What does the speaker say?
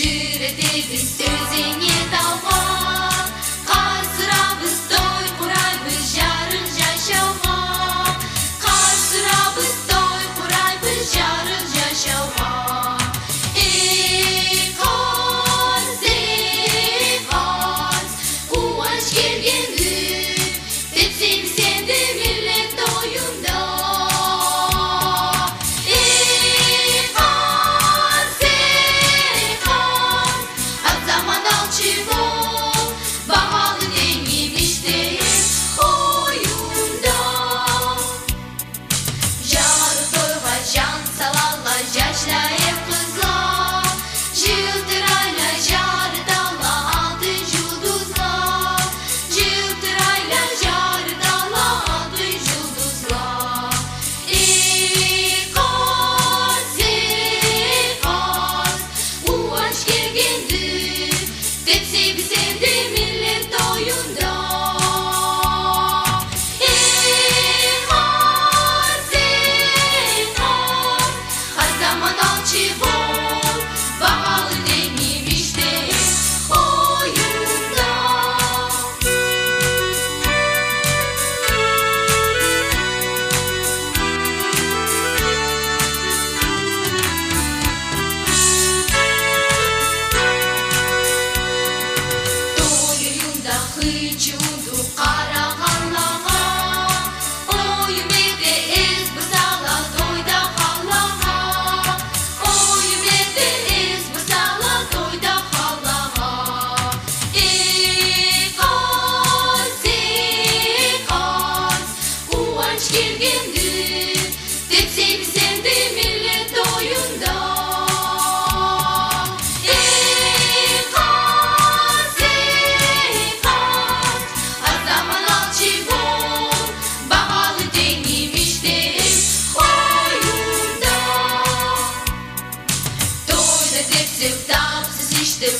Жүретебіз өзіңе тауға, қазырабыз той құрайбыз жарық жашауға, қазырабыз той құрайбыз жарық жашауға. Ей қаз, қуаныш келген күн, тепсең сенде миллет тойында. Хычуду қарағанлаға, ойым еді із бұзала тойда қалаға, ойым еді із бұзала тойда қалаға. Ей қаз, қуаныш келгенді, тепсейміз сенде миллет тойында. Тапсыз іштіп